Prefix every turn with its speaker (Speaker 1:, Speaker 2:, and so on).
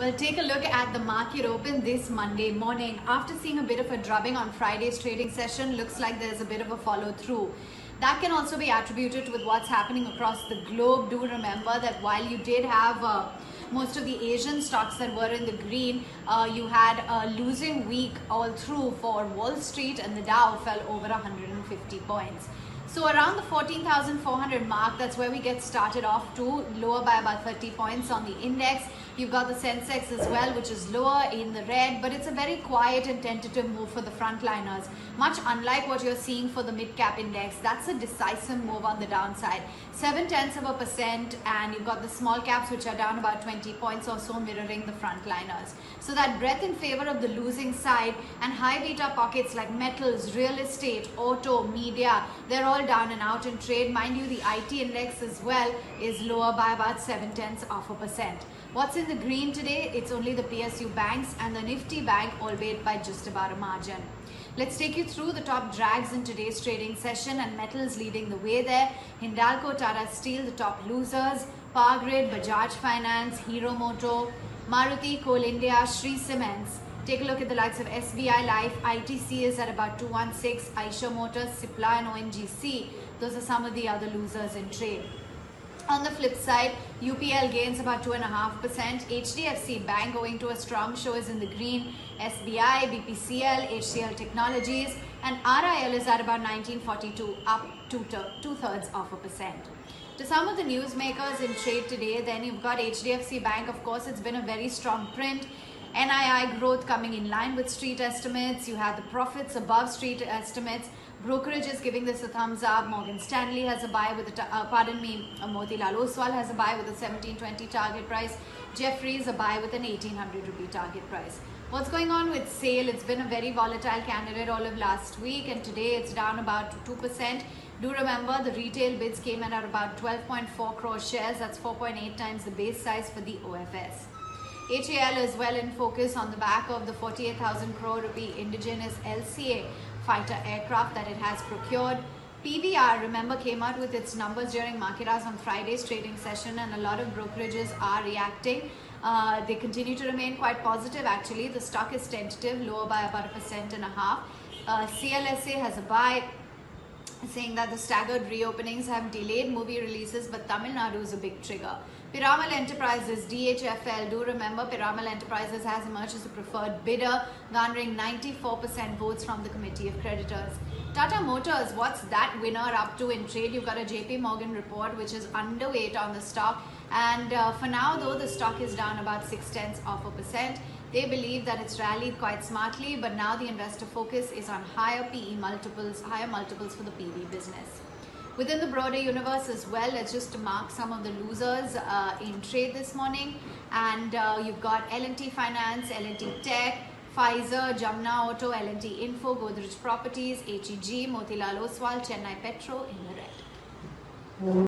Speaker 1: Well, take a look at the market open this Monday morning. After seeing a bit of a drubbing on Friday's trading session, looks like there's a bit of a follow through. That can also be attributed with what's happening across the globe. Do remember that while you did have most of the Asian stocks that were in the green, you had a losing week all through for Wall Street, and the Dow fell over 150 points. So around the 14,400 mark, that's where we get started off to, lower by about 30 points on the index. You've got the Sensex as well, which is lower in the red, but it's a very quiet and tentative move for the frontliners. Much unlike what you're seeing for the mid-cap index, that's a decisive move on the downside. 0.7%, and you've got the small caps, which are down about 20 points or so, mirroring the frontliners. So that breadth in favor of the losing side, and high beta pockets like metals, real estate, auto, media, they're all down and out in trade. Mind you, the IT index as well is lower by about 0.7%. What's in the green today? It's only the PSU banks and the Nifty bank, albeit by just about a margin. Let's take you through the top drags in today's trading session, and metals leading the way there. Hindalco, Tata Steel, the top losers. Power Grid, Bajaj Finance, Hero Moto, Maruti, Coal India, Shree Cements. Take a look at the likes of SBI Life. ITC is at about 216. Eicher Motors, Cipla and ONGC. Those are some of the other losers in trade. On the flip side, UPL gains about 2.5%. HDFC Bank going to a strong show is in the green. SBI, BPCL, HCL Technologies, and RIL is at about 1942, up two-thirds of a percent. To some of the newsmakers in trade today, then you've got HDFC Bank. Of course, it's been a very strong print. NII growth coming in line with street estimates. You have the profits above street estimates. Brokerage is giving this a thumbs up. Morgan Stanley has a buy with Motilal Oswal has a buy with a 1720 target price. Jefferies a buy with an 1800 rupee target price. What's going on with SAIL? It's been a very volatile candidate all of last week, and today it's down about 2%. Do remember the retail bids came in at about 12.4 crore shares. That's 4.8 times the base size for the OFS. HAL as well in focus on the back of the 48,000 crore rupee indigenous LCA fighter aircraft that it has procured. PVR, remember, came out with its numbers during market hours on Friday's trading session, and a lot of brokerages are reacting. They continue to remain quite positive actually. The stock is tentative, lower by about 1.5%. CLSA has a buy, saying that the staggered reopenings have delayed movie releases, but Tamil Nadu is a big trigger. Piramal Enterprises, DHFL, do remember Piramal Enterprises has emerged as the preferred bidder, garnering 94% votes from the committee of creditors. Tata Motors, what's that winner up to in trade? You've got a JP Morgan report which is underweight on the stock, and for now though the stock is down about 0.6%. They believe that it's rallied quite smartly, but now the investor focus is on higher PE multiples, higher multiples for the PV business. Within the broader universe as well, let's just mark some of the losers in trade this morning. And you've got L&T Finance, L&T Tech, Pfizer, Jamna Auto, L&T Info, Godrej Properties, HEG, Motilal Oswal, Chennai Petro in the red.